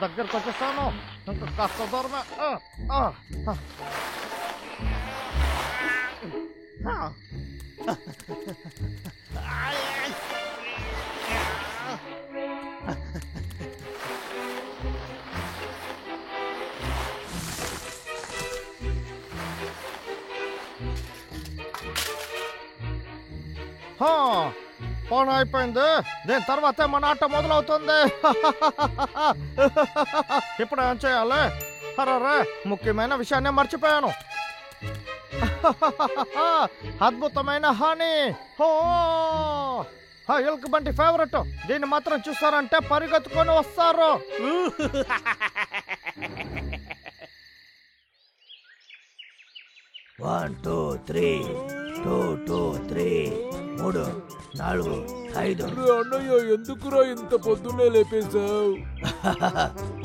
దగ్గరకు వచ్చేస్తాను. ఇంకా కాస్త దూరమే. పని అయిపోయింది. దీని తర్వాత మన ఆట మొదలవుతుంది. ఇప్పుడు ఏం చేయాలి? అరే ముఖ్యమైన విషయాన్ని మర్చిపోయాను. అద్భుతమైన హనీ. ఎలుక బంటి ఫేవరెట్. దీన్ని మాత్రం చూస్తారంటే పరిగెత్తుకొని వస్తారు. 1 2 3 2 2 3 3 4 5. అన్నయ్య ఎందుకురా ఇంత పొద్దున్నే లేపేశావు?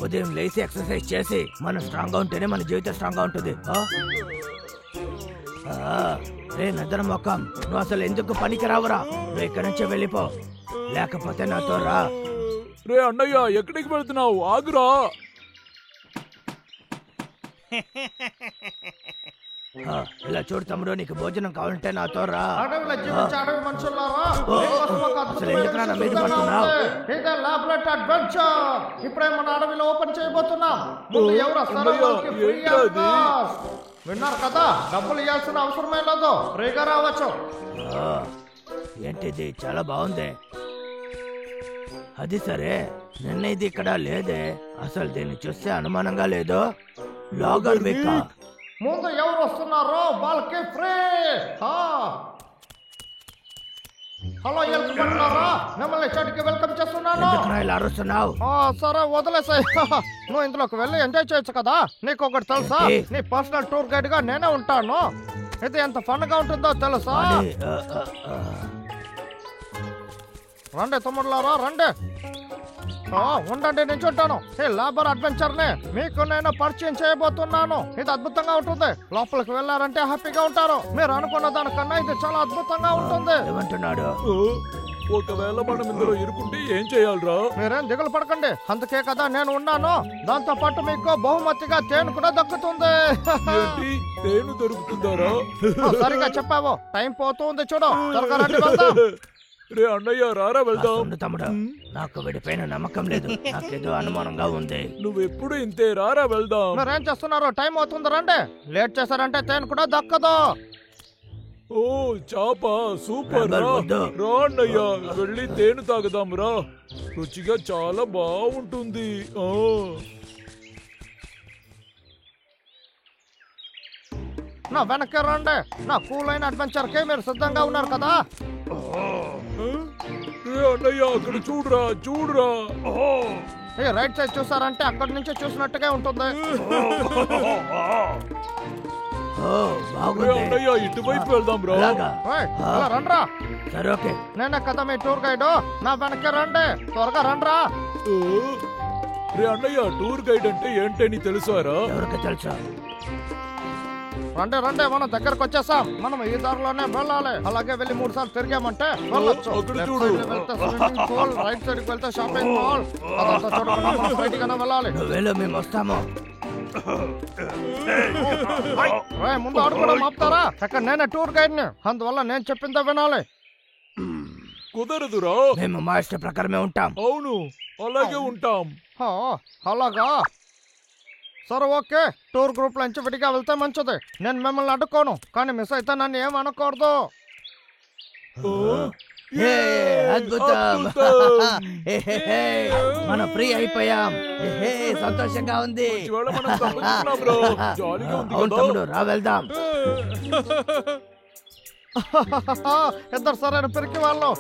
ఉదయం లేచి ఎక్సర్సైజ్ చేసి మనం స్ట్రాంగ్ గా ఉంటేనే మన జీవితం స్ట్రాంగ్ గా ఉంటుంది. రే నిద్ర మొక్కం, నువ్వు అసలు ఎందుకు పనికి రావురా? నువ్వు ఇక్కడి నుంచి వెళ్ళిపో, లేకపోతే నాతో రా. రే అన్నయ్య ఎక్కడికి వెళ్తున్నావు? ఆగురా. ఇలా చూడు తమ్ముడు, నీకు భోజనం కావాలంటే నాతో రా. అసలు ఎందుకు నా మీద పడుతున్నావు? ఇప్పుడే మన అడవిలో ఓపెన్ చేయబోతున్నాం. విన్నారు కదా, డబ్బులు ఇవ్వాల్సిన అవసరమే లేదు, ఫ్రీగా రావచ్చు. ఏంటిది చాలా బాగుంది. అది సరే, నిన్న ఇది ఇక్కడ లేదే. అసలు దీన్ని చూస్తే అనుమానంగా లేదు. లాగర్ మీకా ముందు ఎవరు వస్తున్నారో వాళ్ళకి ఫ్రీ. హలో ఎల్లుకుంటున్నారా? మిమ్మల్ని చెట్టుకి వెల్కమ్ చేస్తున్నాను. అరుస్తున్నావు? సరే వదిలేసాయి. నువ్వు ఇందులోకి వెళ్ళి ఎంజాయ్ చేయొచ్చు కదా. నీకు ఒకటి తెలుసా, నీ పర్సనల్ టూర్ గైడ్ గా నేనే ఉంటాను. ఇది ఎంత ఫన్ గా ఉంటుందో తెలుసా? రండి తమ్ముళ్ళారా రండి. ఉండండి, నేను చూంటాను. ఈ లేబర్ అడ్వెంచర్ ని మీకు నేను పరిచయం చేయబోతున్నాను. ఇది అద్భుతంగా ఉంటుంది. లోపలికి వెళ్ళారంటే హ్యాపీగా ఉంటారు. మీరు అనుకున్న దానికన్నా ఇది చాలా అద్భుతంగా ఉంటుంది. ఏమంటున్నాడు? ఒకవేళ మనం ఇందులో ఇరుకుంటే ఏం చేయాలరా? మీరేం దిగులు పడకండి, అందుకే కదా నేను ఉన్నాను. దాంతో పాటు మీకు బహుమతిగా తేనె కూడా దక్కుతుంది. తేనె దొరుకుతుందారా? సరిగా చెప్పావు. టైం పోతుంది చూడు. త్వరగా రండి వెళ్దాం. రే అన్నయ్య రారా వెళ్దాం. తమ్ముడు, నాకు విడిపోయిన నమ్మకం లేదు. నాకేదో అనుమానంగా ఉంది. నువ్వెప్పుడు ఇంతే, రారా వెళ్దాం. మీరేం చేస్తున్నారు? టైం అవుతుంది, రండి. లేట్ చేశారంటే తేనె కూడా దక్కదు. ఓ చాప సూపర్. రా అన్నయ్య వెళ్ళి తేనె తాగుదాం రా. రుచిగా చాలా బాగుంటుంది. నా వెనక్కి రండి. నా కూల్ అయిన అడ్వెంచర్ కి మీరు సిద్ధంగా ఉన్నారు కదా? అన్నయ్య అక్కడ చూడరా చూడరా. ఈ రైట్ సైడ్ చూసారంటే అక్కడి నుంచి చూసినట్టుగా ఉంటుంది. అన్నయ్య ఇటువైపు వెళ్దాం రా. రండ్రా. సరే ఓకే, నేనే కదా మీ టూర్ గైడ్. నా వెనక్కి రండి, త్వరగా రండ్రా. రే అన్నయ్య టూర్ గైడ్ అంటే ఏంటని తెలుసారా? ఎవరికి తెలుసా? రండి రండి, మనం దగ్గరకు వచ్చేసాం. మనం ఈ దారిలోనే వెళ్ళాలి. అలాగే వెళ్ళి 3 సార్లు తిరిగామంటే వెళ్ళొచ్చు. వెళ్తే స్విమ్మింగ్ పూల్, రైట్ సైడ్ కి వెళ్తే షాపింగ్ మాల్. అదంతా చూడకుండా మనం బయటికైనా వెళ్ళాలి. మేము వస్తాము. ముందు ఆడుకోవడం ఆపుతారా? అక్కడ నేనే టూర్ గైడ్ ని, అందువల్ల నేను చెప్పిందే వినాలి. కుదరదురా. మేము మా ఇష్ట ప్రకారమే ఉంటాం. అవును, అలాగే ఉంటాం. అలాగా సరే ఓకే. టూర్ గ్రూప్ నుంచి విడిగా వెళ్తే మంచిది. నేను మిమ్మల్ని అడ్డుకోను, కానీ మిస్ అయితే నన్ను ఏం అనకూడదు. అద్భుతం, మనం ఫ్రీ అయిపోయాం. సంతోషంగా ఉంది. తమ్ముడు రా వెళ్దాం. ఇద్దరు సరైన పిరికి వాళ్ళు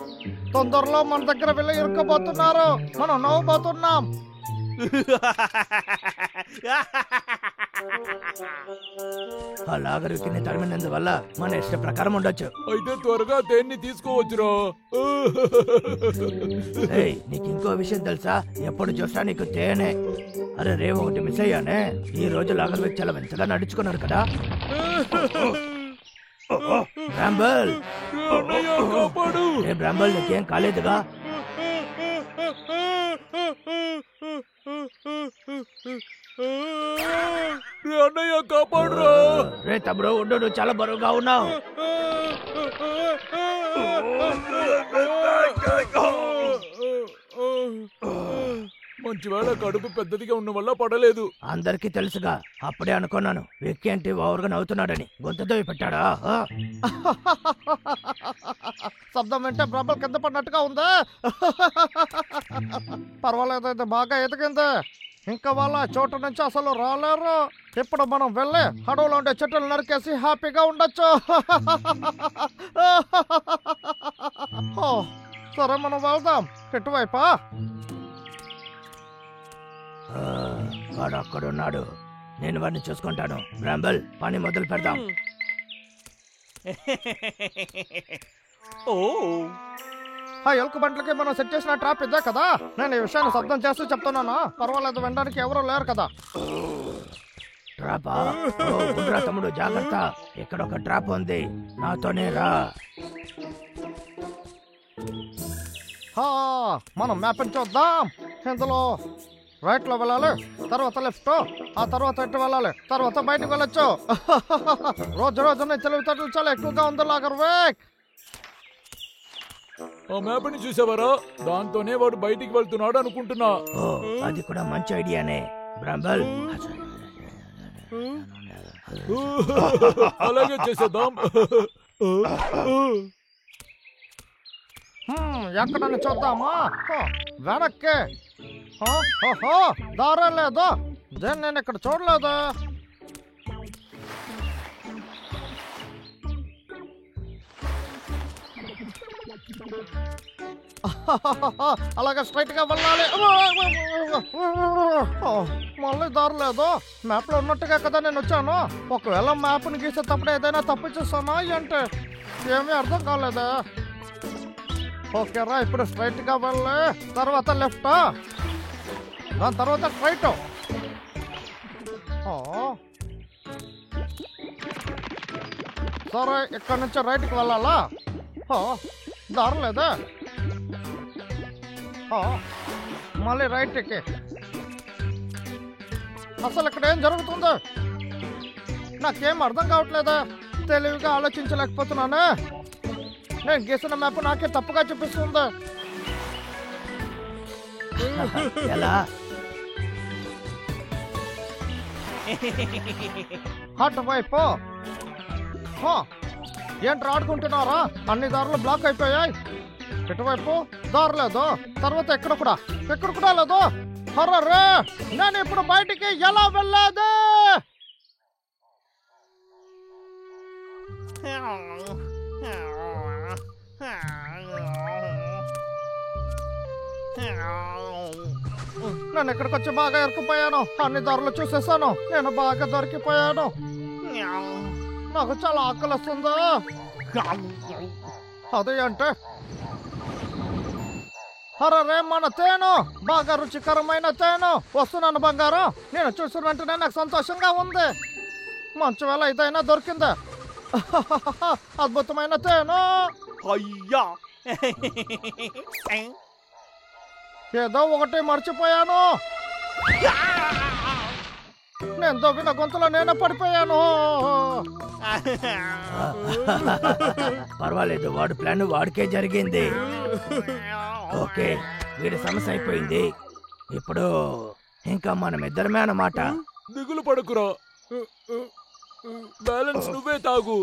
తొందరలో మన దగ్గర వెళ్ళి ఇరుక్కబోతున్నారు. మనం నవ్వబోతున్నాం. లాగరికి తరిమినందువల్ల మన ఇష్ట ప్రకారం ఉండొచ్చు. అయితే త్వరగా తేన్ని తీసుకోవచ్చురా. నీకు ఇంకో విషయం తెలుసా? ఎప్పుడు చూసా నీకు తేనే. అరే రే, ఒకటి మిస్ అయ్యానే. ఈ రోజు లాగర్ చాలా మంచిగా నడుచుకున్నారు కదా. బ్రాంబల్, రే అన్నయ్య కాపాడు. ఏ బ్రాంబల్ నీకేం కాలేదుగా? రే అన్నయ్య కాపాడురా. రే తమ్ముడు ఉండు, నువ్వు చాలా బరువుగా ఉన్నావు. మంచి వేళ కడుపు పెద్దదిగా ఉన్న వల్ల పడలేదు. అందరికీ తెలుసుగా, అప్పుడే అనుకున్నాను విక్కీ అంటే ఓవర్గా నవ్వుతున్నాడని. గొంతుతో పెట్టాడా? శబ్దం వింటే బ్రబ్బల్ కింద పడినట్టుగా ఉందా? పర్వాలేదు, ఇది బాగా ఎదిగింది. ఇంకా వాళ్ళ చోటు నుంచి అసలు రాలేరు. ఇప్పుడు మనం వెళ్ళి అడవులో ఉండే చెట్లు నరికేసి హ్యాపీగా ఉండొచ్చు. ఓ, సరే మనం వెళ్దాం. ఇటువైపా? వాడు అక్కడున్నాడు, నేను వాడిని చూసుకుంటాను. బ్రాంబల్, పని మొదలు పెడదాం. ఆ ఎలుక బంట్లకి మనం సెట్ చేసిన ట్రాప్ ఇద్దా కదా. నేను ఈ విషయాన్ని శబ్దం చేస్తూ చెప్తున్నాను. పర్వాలేదు, వినడానికి ఎవరూ లేరు కదా. ట్రాపా? ఓ, ఉండ్రా తమ్ముడు, జాగ్రత్త. ఇక్కడ ఒక ట్రాప్ ఉంది, నాతోనే రా. మనం మ్యాప్ని చూద్దాం. ఇందులో రైట్ లో వెళ్ళాలి, తర్వాత లెఫ్ట్, ఆ తర్వాత ఎటు వెళ్ళాలి, తర్వాత బయటకు వెళ్ళొచ్చు. రోజు రోజున తెలివితేటలు చాలా ఎక్కువగా ఉంది లాగర్ వేక్. ఆ మ్యాప్ని చూసావరా? దాంతోనే వాడు బయటికి వెళ్తున్నాడు అనుకుంటున్నా. ఓ, అది కూడా మంచి ఐడియానే. బ్రాంబల్, అలాగే చేసేద్దాం. ఎక్కడని చూద్దామా? వెనక్కి. దారే లేదు, దేన్ని నేను ఇక్కడ చూడలేదు. అలాగే స్ట్రైట్ గా వెళ్ళాలి. మళ్ళీ దారి లేదు. మ్యాప్ లో ఉన్నట్టుగా కదా నేను వచ్చాను. ఒకవేళ మ్యాప్ ని గీసేటప్పుడు ఏదైనా తప్పు చేస్తానా అంటే ఏమీ అర్థం కాలేదా? ఓకే రా, ఇప్పుడు స్ట్రైట్ గా వెళ్ళి తర్వాత లెఫ్ట్, దాని తర్వాత స్ట్రైట్. సరే, ఇక్కడ నుంచి రైట్కి వెళ్ళాలా? దారి లేదా? మళ్ళీ రైట్కి. అసలు ఇక్కడ ఏం జరుగుతుందో నాకేం అర్థం కావట్లేదా? తెలివిగా ఆలోచించలేకపోతున్నాను. నేను గీసిన మ్యాప్ నాకే తప్పుగా చూపిస్తుంది. ఎలా? అటువైపు. ఏంటి ఆడుకుంటున్నారా? అన్ని దారులు బ్లాక్ అయిపోయాయి. ఇటువైపు దారి లేదు, తర్వాత ఎక్కడ కూడా లేదు. హర్రే, నేను ఇప్పుడు బయటికి ఎలా వెళ్ళాది? నేను ఇక్కడికి వచ్చి బాగా ఇరుక్కుపోయాను. అన్ని దారులు చూసేసాను. నేను బాగా దొరికిపోయాను. నాకు చాలా ఆకలి వస్తుంది. అదే అంటే అరే, మన తేను, బాగా రుచికరమైన తేను. వస్తున్నాను బంగారం. నేను చూసిన వెంటనే నాకు సంతోషంగా ఉంది. మంచి వేళ ఇదైనా దొరికిందా? అద్భుతమైన తేను. అయ్యా, ఏదో ఒకటి మర్చిపోయాను. నేను దొవ్విన గొంతులో నేనే పడిపోయాను. పర్వాలేదు, వాడు ప్లాన్ వాడికే జరిగింది. ఓకే, వీడి సమస్య అయిపోయింది. ఇప్పుడు ఇంకా మనం ఇద్దరమే అన్నమాట. దిగులు పడకురా, బ్యాలెన్స్ నువ్వే తాగు.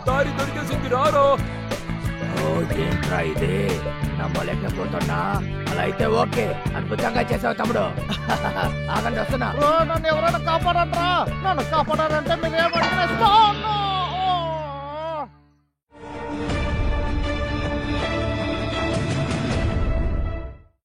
దారి దొరికేసింది, రారో. ఏంట్రా ఇది? నమ్మలేకపోతున్నా. అలా అయితే ఓకే, అద్భుతంగా చేసావు తమ్ముడు. ఆగండి, వస్తున్నా. నన్ను ఎవరైనా కాపాడంట్రా. నన్ను కాపాడారంటే మీరు ఏమంటారు?